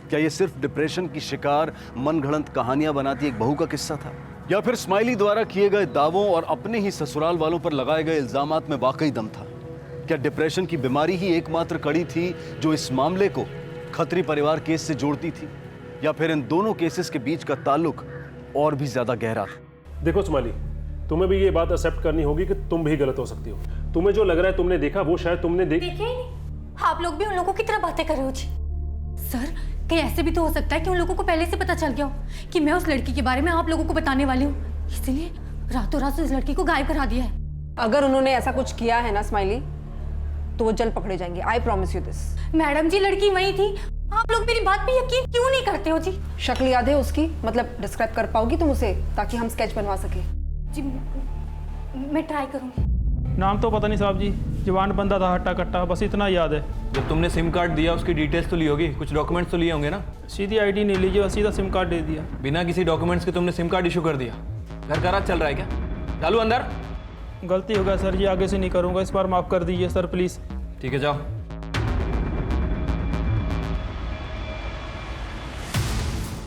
क्या यह सिर्फ डिप्रेशन की शिकार मनगढ़ंत कहानियां बनाती एक बहू का किस्सा था, या फिर स्माइली द्वारा किए गए दावों और अपने ही ससुराल वालों पर लगाए गए इल्जामात में वाकई दम था? क्या डिप्रेशन की बीमारी ही एकमात्र कड़ी थी जो इस मामले को खत्री परिवार केस से जोड़ती थी, या फिर इन दोनों केसेस के बीच का ताल्लुक और भी ज्यादा गहरा था? देखो स्माइली, तुम्हें भी ये बात एक्सेप्ट करनी होगी कि तुम भी गलत हो सकती हो। तुम्हें जो लग रहा है तुमने देखा, वो शायद तुमने देखे ही नहीं। आप लोग भी उन लोगों की तरह बातें कर रहे हो जी। सर, कहीं ऐसे भी तो हो सकता है कि उन लोगों को पहले से पता चल गया हो कि मैं उस लड़की के बारे में आप लोगों को बताने वाली हूँ, इसलिए रातों रात उस लड़की को गायब करा दिया है। अगर उन्होंने ऐसा कुछ किया है ना स्माइली, तो वो जल्द पकड़े जाएंगे। I promise you this. Madam ji, लड़की वही थी। आप लोग मेरी बात पे यकीन क्यों नहीं करते हो जी? शक्ल याद है उसकी? मतलब डिस्क्राइब कर पाओगी तुम उसे, ताकि हम स्केच बनवा सके? जी मैं ट्राई करूँगी। नाम तो पता नहीं साहब जी, जवान बंदा था, हट्टा कट्टा, बस इतना याद है। जब तुमने सिम कार्ड दिया उसकी डिटेल्स तो ली होगी, कुछ डॉक्यूमेंट्स तो लिए होंगे ना? सीधी आईडी नहीं लीजिए, सीधा सिम कार्ड दे दिया। बिना किसी डॉक्यूमेंट्स के तुमने सिम कार्ड इशू कर दिया? घर का राज चल रहा है क्या? चालू अंदर। गलती हो गया सर जी, आगे से नहीं करूँगा, इस बार माफ़ कर दीजिए सर प्लीज़। ठीक है, जाओ।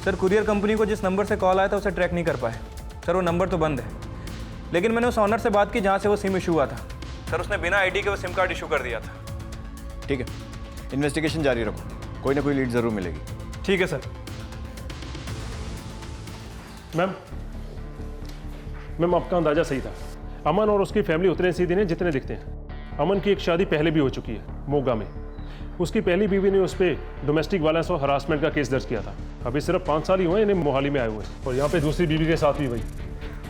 सर, कुरियर कंपनी को जिस नंबर से कॉल आया था उसे ट्रैक नहीं कर पाए सर। वो नंबर तो बंद है, लेकिन मैंने उस ऑनर से बात की जहाँ से वो सिम इशू हुआ था सर। उसने बिना आईडी के वो सिम कार्ड इशू कर दिया था। ठीक है, इन्वेस्टिगेशन जारी रखो, कोई ना कोई लीड जरूर मिलेगी। ठीक है सर। मैम आपका अंदाजा सही था। अमन और उसकी फैमिली उतने सीधे नहीं जितने दिखते हैं। अमन की एक शादी पहले भी हो चुकी है, मोगा में। उसकी पहली बीवी ने उस पर डोमेस्टिक वायलेंस और हरासमेंट का केस दर्ज किया था। अभी सिर्फ 5 साल ही हुए इन्हें मोहाली में आए हुए, और यहाँ पे दूसरी बीवी के साथ भी वही।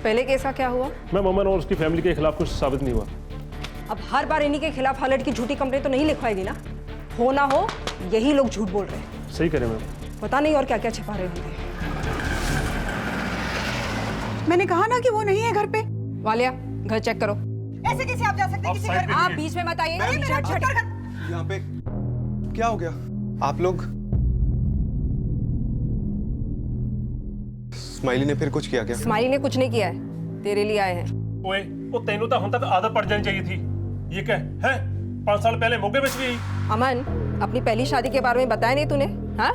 पहले केस का क्या हुआ? मैम, अमन और उसकी फैमिली के खिलाफ कुछ साबित नहीं हुआ। अब हर बार इन्हीं के खिलाफ हालत की झूठी कंप्लेंट तो नहीं लिखवाएगी ना? हो ना हो, यही लोग झूठ बोल रहे हैं। सही करें मैम। पता नहीं और क्या क्या छिपा रहे होंगे। मैंने कहा ना कि वो नहीं है घर पे। वालिया, घर चेक करो। ऐसे कैसे आप जा सकते हैं किसी घर में? आप बीच में मत आइए। यहाँ पे क्या हो गया? आप लोग? स्माइली ने फिर कुछ किया क्या? स्माइली ने कुछ नहीं किया है, तेरे लिए आए हैं। ओए, वो तेनू तो हम तक आदत पड़ जानी चाहिए थी। ये क्या है? 5 साल पहले मोगे बेच गई। अमन, अपनी पहली शादी के बारे में बताया नहीं तूने? हाँ,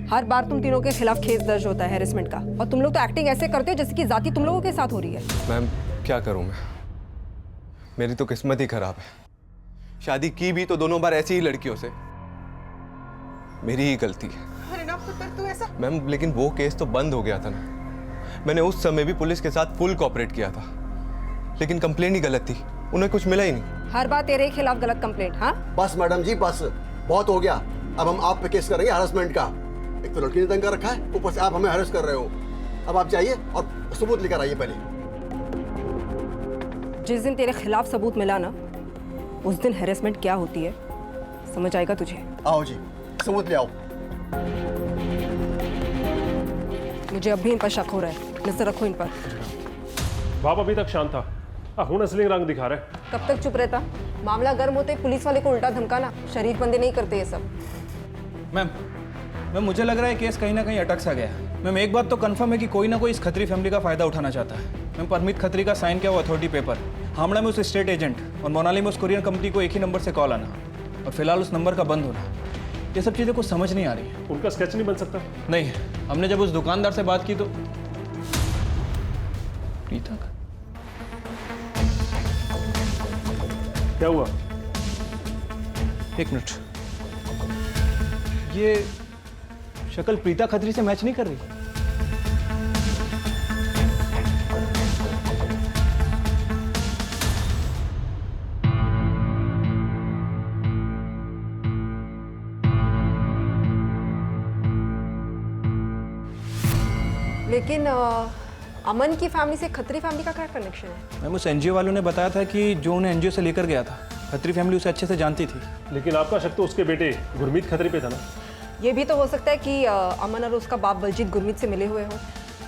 हर बार तुम तीनों के खिलाफ केस दर्ज होता है हैरेसमेंट का, और तुम लोग तो एक्टिंग ऐसे करते हो जैसे कि जाति तुम लोगों के साथ हो रही है। मैम, क्या करूं मैं? मेरी तो किस्मत ही खराब है। शादी की भी तो दोनों बार ऐसी ही लड़कियों से। मेरी ही गलती है। अरे ना पुत्र, तू ऐसा। मैम, लेकिन वो केस तो बंद हो गया था ना। मैंने उस समय भी पुलिस के साथ फुल कोऑपरेट किया था, लेकिन कंप्लेंट ही गलत थी, उन्हें कुछ मिला ही नहीं। हर बार तेरे खिलाफ गलत कंप्लेंट? हाँ, बस मैडम जी, बस बहुत हो गया। अब हम आप पे केस करेंगे हरासमेंट का। एक तो लड़की ने तंग कर रखा है, ऊपर से आप हमें हरास कर रहे हो। अब आप जाइए और सबूत लेकर आइए पहले। जिस दिन तेरे खिलाफ सबूत मिला ना, उस दिन हैरेसमेंट क्या होती है समझ आएगा तुझे। आओ जी, सबूत ले आओ। मुझे अब भी इन पर शक हो रहा है, नजर रखो इन पर। बाप अभी तक शांत था, हुन असली रंग दिखा रहा है। कब तक चुप रहता? मामला गर्म होते पुलिस वाले को उल्टा धमकाना, शरीफ बंदे नहीं करते ये सब। मैम, मुझे लग रहा है केस कहीं ना कहीं अटक सा गया। मैम, एक बात तो कंफर्म है कि कोई ना कोई इस खत्री फैमिली का फायदा उठाना चाहता है। मैम, परमित खत्री का साइन किया हुआ अथॉरिटी पेपर, हावड़ा में उस स्टेट एजेंट और मोनाली में उस कुरियर कंपनी को एक ही नंबर से कॉल आना, और फिलहाल उस नंबर का बंद होना, ये सब चीज़ें कुछ समझ नहीं आ रही है। उनका स्केच नहीं बन सकता? नहीं, हमने जब उस दुकानदार से बात की तो प्रीता का क्या हुआ? एक मिनट, ये शक्ल प्रीता खत्री से मैच नहीं कर रही। लेकिन अमन की फैमिली से खत्री फैमिली का क्या कनेक्शन है? मैम, उस एनजीओ वालों ने बताया था कि जो उन्हें एनजीओ से लेकर गया था, खत्री फैमिली उसे अच्छे से जानती थी। लेकिन आपका शक तो उसके बेटे गुरमीत खत्री पे था ना? ये भी तो हो सकता है कि अमन और उसका बाप बलजीत गुरमीत से मिले हुए हो।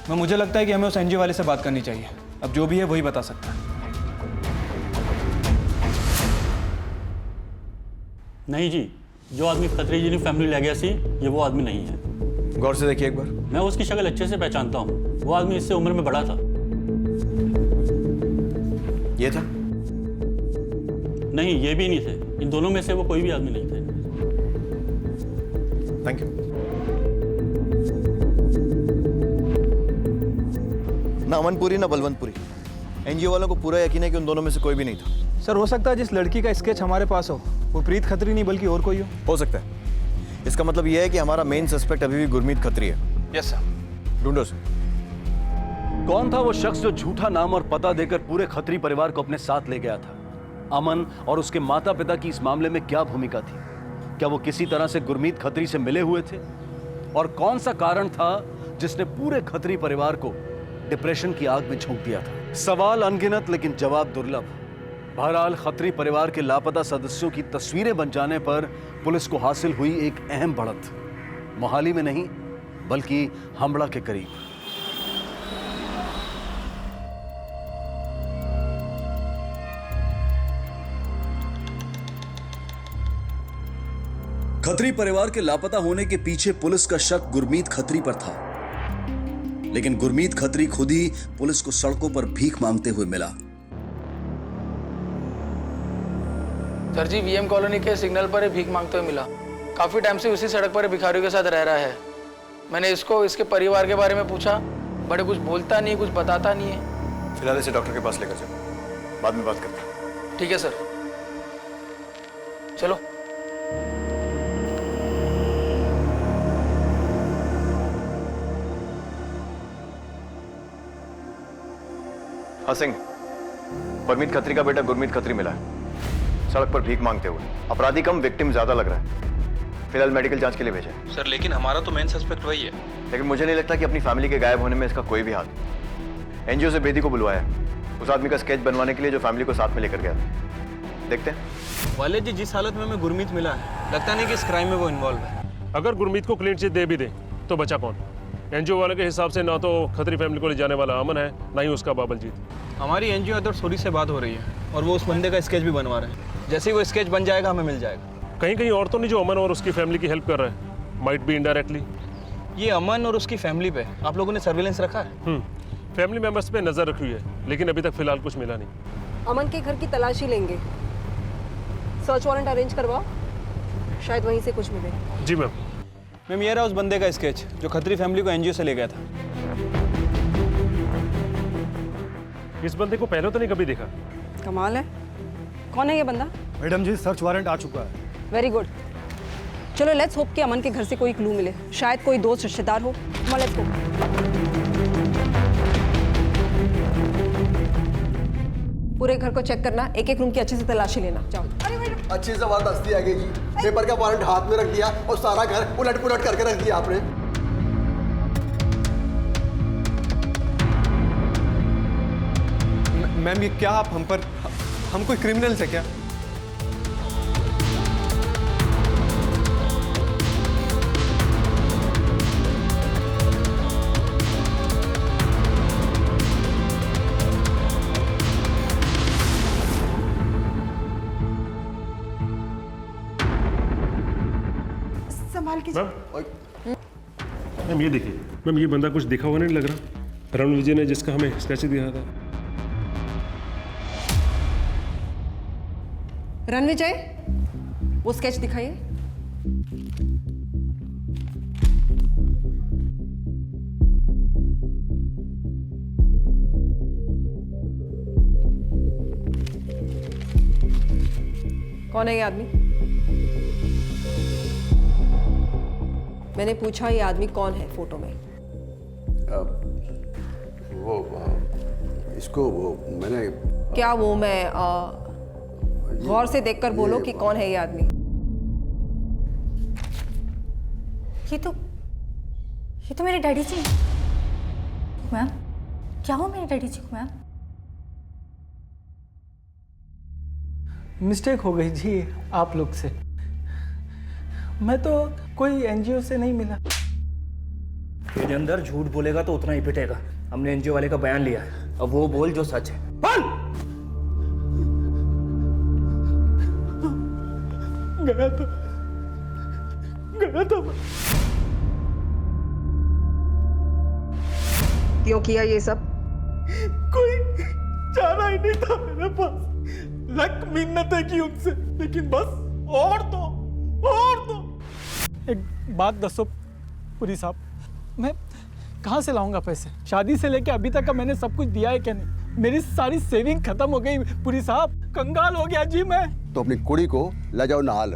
मैं मुझे लगता है कि हमें उस एनजीओ वाले से बात करनी चाहिए। अब जो भी है वही बता सकता है। नहीं जी, जो आदमी खत्री जी ने फैमिली ले गया सी, ये वो आदमी नहीं है। गौर से देखिए एक बार। मैं उसकी शक्ल अच्छे से पहचानता हूँ। वो आदमी इससे उम्र में बड़ा था। ये था? नहीं, ये भी नहीं थे। इन दोनों में से वो कोई भी आदमी नहीं थे। Thank you. ना अमनपुरी ना बलवंतपुरी, एनजीओ वालों को पूरा यकीन है कि उन दोनों में से कोई भी नहीं था। सर हो सकता है जिस लड़की का स्केच हमारे पास हो वो प्रीत खत्री नहीं बल्कि और कोई हो सकता है। इसका मतलब यह है कि हमारा मेन सस्पेक्ट अभी भी गुरमीत खत्री है। Yes sir. ढूंढो सर। कौन था वो शख्स जो झूठा नाम और पता देकर पूरे खत्री परिवार को अपने साथ ले गया था? अमन और उसके माता पिता की इस मामले में क्या भूमिका थी? क्या वो किसी तरह से गुरमीत खत्री से मिले हुए थे? और कौन सा कारण था जिसने पूरे खत्री परिवार को डिप्रेशन की आग में झोंक दिया था? सवाल अनगिनत लेकिन जवाब दुर्लभ। बहरहाल खत्री परिवार के लापता सदस्यों की तस्वीरें बन जाने पर पुलिस को हासिल हुई एक अहम बढ़त, मोहाली में नहीं बल्कि हमड़ा के करीब। खत्री परिवार के लापता होने के पीछे पुलिस का शक गुरमीत खत्री पर था, लेकिन गुरमीत खत्री खुद ही पुलिस को सड़कों पर भीख मांगते हुए मिला। सर जी, वीएम कॉलोनी के सिग्नल पर ही भीख मांगते हुए मिला। काफी टाइम से उसी सड़क पर भिखारियों के साथ रह रहा है। मैंने इसको इसके परिवार के बारे में पूछा, बड़े कुछ बोलता नहीं, कुछ बताता नहीं है। फिलहाल इसे डॉक्टर के पास लेकर चलो, बाद में बात करते हैं। ठीक है सर, चलो। हाँ सिंह, परमीत खत्री का बेटा गुरमीत खत्री मिला है, सड़क पर भीख मांगते हुए। अपराधी कम, विक्टिम ज्यादा लग रहा है। फिलहाल मेडिकल जांच के लिए भेजा है। सर लेकिन हमारा तो मेन सस्पेक्ट वही है। लेकिन मुझे नहीं लगता कि अपनी फैमिली के गायब होने में इसका कोई भी हाथ। एनजीओ से बेदी को बुलवाया है, उस आदमी का स्केच बनवाने के लिए जो फैमिली को साथ में लेकर गया था। देखते हैं। वाले जी, जिस हालत में हमें गुरमीत मिला है, लगता नहीं कि इस क्राइम में वो इन्वॉल्व है। अगर गुरमीत को क्लीन चिट दे भी दे तो बचा कौन? एनजीओ वाले के हिसाब से ना तो खत्री फैमिली को ले जाने वाला अमन है, ना ही उसका बाबलजीत। हमारी एनजीओ अथॉरिटी से बात हो रही है और वो उस बंदे का स्केच भी बनवा रहे हैं। जैसे ही वो स्केच बन जाएगा हमें मिल जाएगा। कहीं कहीं और तो नहीं जो अमन और उसकी फैमिली की हेल्प कर रहा है? Might be indirectly. ये अमन और उसकी फैमिली पे आप लोगों ने सर्विलेंस रखा है? फैमिली मेंबर्स पे नजर रखी हुई है, लेकिन अभी तक फिलहाल कुछ मिला नहीं। अमन के घर की तलाशी लेंगे, सर्च वारंट अरेंज करवाओ, शायद वहीं से कुछ मिले। जी मैम। मैम ये रहा उस बंदे का स्केच जो खत्री फैमिली को एनजीओ से ले गया था। इस बंदे को पहले तो नहीं कभी देखा। कमाल है। कौन है ये बंदा? मैडम जी, सर्च वारंट आ चुका है। Very good. चलो लेट्स होप कि अमन के घर से कोई क्लू मिले, शायद कोई दोस्त रिश्तेदार हो। Let's go. पूरे घर को चेक करना, एक एक रूम की अच्छे से तलाशी लेना। जाओ। अच्छी जबरदस्ती आ गई जी। पेपर का वारंट हाथ में रख दिया और सारा घर उलट पुलट करके रख दिया आपने। मैम ये क्या आप हम कोई क्रिमिनल्स है क्या? संभाल के। मैम ये देखिए, मैम ये बंदा कुछ दिखा हुआ नहीं लग रहा। रण विजय ने जिसका हमें स्केच दिया था। रणविजय, वो स्केच दिखाइए। कौन है ये आदमी? मैंने पूछा ये आदमी कौन है फोटो में? इसको मैंने क्या वो मैं गौर से देखकर बोलो कि कौन है ये आदमी। ये तो मेरे डैडी जी। मैम क्या हो मेरे डैडी जी को? मैम मिस्टेक हो गई जी आप लोग से। मैं तो कोई एनजीओ से नहीं मिला। तेरे अंदर झूठ बोलेगा तो उतना ही पिटेगा। हमने एनजीओ वाले का बयान लिया है, अब वो बोल जो सच है। बोल। गया तो क्यों किया ये सब? कोई चारा ही नहीं था मेरे पास। लक मिन्नतें की उनसे, लेकिन बस और दो। एक बात दसो पुरी साहब, मैं कहाँ से लाऊंगा पैसे? शादी से लेके अभी तक का मैंने सब कुछ दिया है क्या नहीं? मेरी सारी सेविंग खत्म हो गई पुरी साहब, कंगाल हो गया जी मैं। तो अपनी कुड़ी को ले जाओ नाल,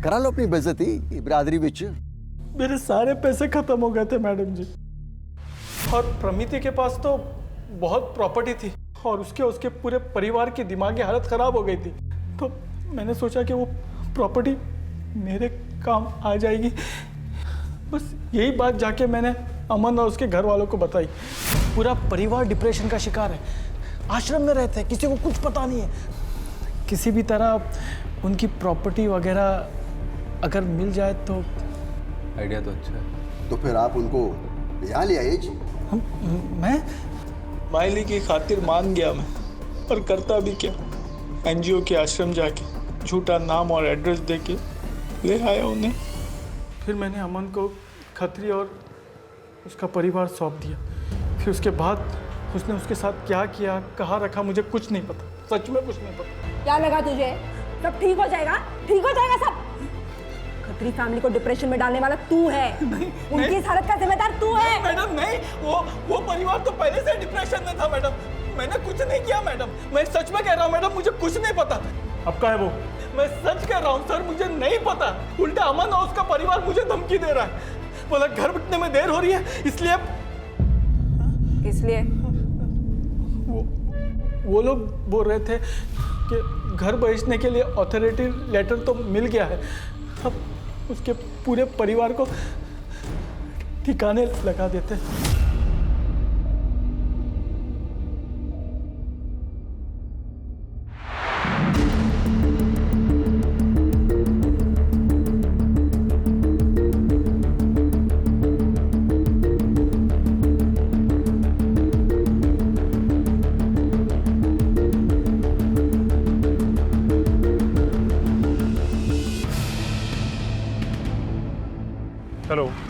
करा लो अपनी बेइज्जती बिरादरी विच। मेरे सारे पैसे खत्म हो गए थे मैडम जी, और प्रमिति के पास तो बहुत प्रॉपर्टी थी, और उसके पूरे परिवार की दिमागी हालत खराब हो गई थी। तो मैंने सोचा कि वो प्रॉपर्टी मेरे काम आ जाएगी। बस यही बात जाके मैंने अमन और उसके घर वालों को बताई। पूरा परिवार डिप्रेशन का शिकार है, आश्रम में रहते हैं, किसी को कुछ पता नहीं है। किसी भी तरह उनकी प्रॉपर्टी वगैरह अगर मिल जाए तो। आइडिया तो अच्छा है। तो फिर आप उनको यहाँ ले आइए जी। मैं माइली की खातिर मान गया मैं, और करता भी क्या, एनजीओ के आश्रम जाके झूठा नाम और एड्रेस देके ले आया उन्हें। फिर मैंने अमन को खत्री और उसका परिवार सौंप दिया। फिर उसके बाद उसने उसके साथ क्या किया, कहाँ रखा, मुझे कुछ नहीं पता, सच में कुछ नहीं पता। क्या लगा तुझे सब ठीक हो जाएगा? ठीक हो जाएगा सब। खत्री फैमिली को डिप्रेशन में डालने वाला तू है। उनकी इस हालत का जिम्मेदार तू है। मैडम नहीं, वो परिवार तो पहले से डिप्रेशन में था मैडम। मैंने कुछ नहीं किया मैडम, मैं सच में कह रहा हूँ मैडम, मुझे कुछ नहीं पता। अब कहाँ है वो? मैं सच कह रहा हूँ सर, मुझे नहीं पता। उल्टा अमन और उसका परिवार मुझे धमकी दे रहा है, बोला घर बिकने में देर हो रही है, इसलिए वो लोग बोल रहे थे कि घर बेचने के लिए अथॉरिटी लेटर तो मिल गया है, अब उसके पूरे परिवार को ठिकाने लगा देते।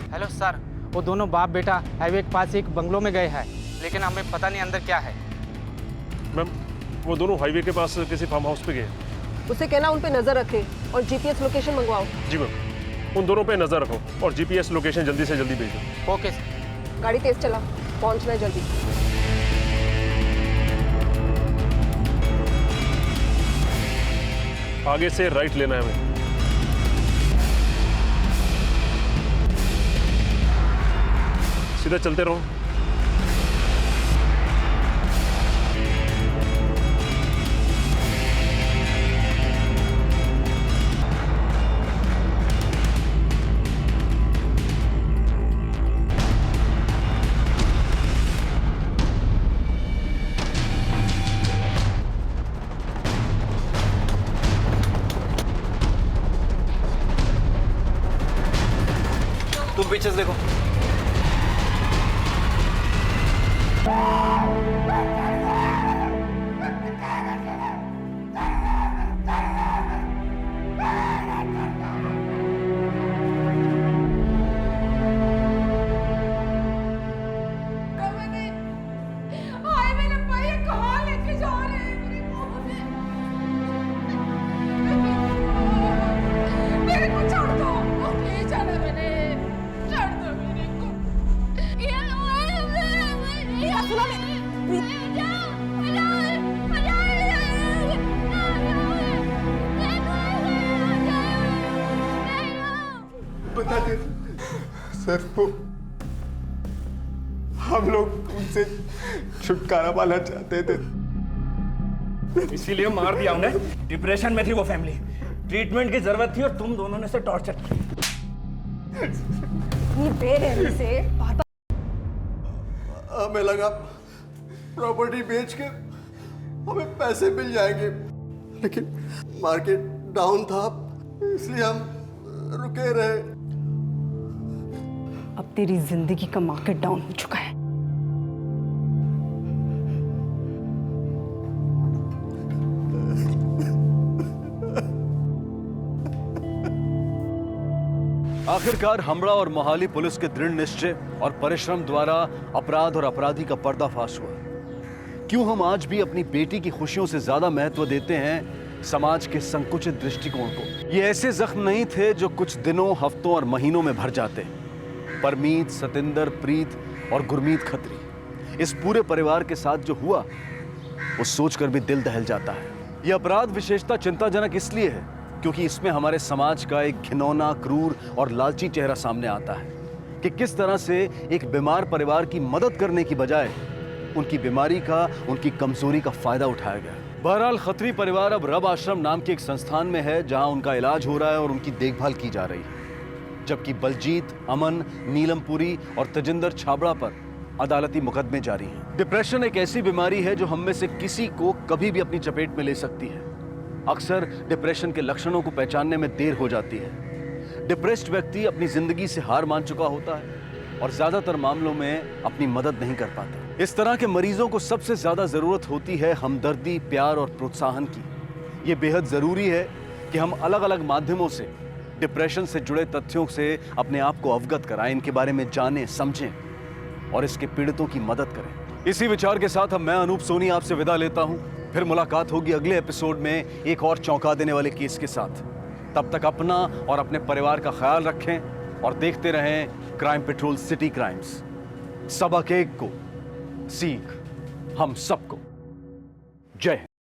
हेलो सर, वो दोनों बाप बेटा हाईवे के पास एक बंगलों में गए हैं, लेकिन हमें पता नहीं अंदर क्या है। मैम, वो दोनों हाईवे के पास किसी फार्म हाउस पे गए। उसे कहना उन पे नजर रखे और जीपीएस लोकेशन मंगवाओ। जी मैम, उन दोनों पे नजर रखो और जीपीएस लोकेशन जल्दी से जल्दी भेजो। Okay sir. गाड़ी तेज चला, पहुंचना है जल्दी। आगे से राइट लेना है हमें। सीधा चलते रहो। तुम पीछे से देखो। बता दे सर, वो हम लोग उनसे छुटकारा पाना चाहते थे, इसीलिए मार दिया हमने। डिप्रेशन में थी वो फैमिली, ट्रीटमेंट की जरूरत थी और तुम दोनों ने उसे टॉर्चर किया। ये बेरहमी से हमें लगा प्रॉपर्टी बेच के हमें पैसे मिल जाएंगे, लेकिन मार्केट डाउन था, इसलिए हम रुके रहे। अब तेरी जिंदगी का मार्केट डाउन हो चुका है। आखिरकार हमड़ा और मोहाली पुलिस के दृढ़ निश्चय और परिश्रम द्वारा अपराध और अपराधी का पर्दाफाश हुआ। क्यों हम आज भी अपनी बेटी की खुशियों से ज्यादा महत्व देते हैं समाज के संकुचित दृष्टिकोण को? ये ऐसे जख्म नहीं थे जो कुछ दिनों, हफ्तों और महीनों में भर जाते। परमीत, सतिंदर, प्रीत और गुरमीत खत्री, इस पूरे परिवार के साथ जो हुआ वो सोचकर भी दिल दहल जाता है। यह अपराध विशेषता चिंताजनक इसलिए है क्योंकि इसमें हमारे समाज का एक घिनौना, क्रूर और लालची चेहरा सामने आता है कि किस तरह से एक बीमार परिवार की मदद करने की बजाय उनकी बीमारी का, उनकी कमजोरी का फायदा उठाया गया। बहरहाल खत्री परिवार अब रब आश्रम नाम के एक संस्थान में है जहां उनका इलाज हो रहा है और उनकी देखभाल की जा रही है, जबकि बलजीत, अमन, नीलमपुरी और तजिंदर छाबड़ा पर अदालती मुकदमे जारी हैं। डिप्रेशन एक ऐसी बीमारी है जो हम में से किसी को कभी भी अपनी चपेट में ले सकती है। अक्सर डिप्रेशन के लक्षणों को पहचानने में देर हो जाती है। डिप्रेस्ड व्यक्ति अपनी जिंदगी से हार मान चुका होता है और ज्यादातर मामलों में अपनी मदद नहीं कर पाता। इस तरह के मरीजों को सबसे ज्यादा जरूरत होती है हमदर्दी, प्यार और प्रोत्साहन की। ये बेहद जरूरी है कि हम अलग अलग माध्यमों से डिप्रेशन से जुड़े तथ्यों से अपने आप को अवगत कराएं, इनके बारे में जानें, समझें और इसके पीड़ितों की मदद करें। इसी विचार के साथ अब मैं अनूप सोनी आपसे विदा लेता हूं। फिर मुलाकात होगी अगले एपिसोड में एक और चौंका देने वाले केस के साथ। तब तक अपना और अपने परिवार का ख्याल रखें और देखते रहें क्राइम पेट्रोल सिटी क्राइम्स। सबक एक को, सीख हम सबको। जय हिंद।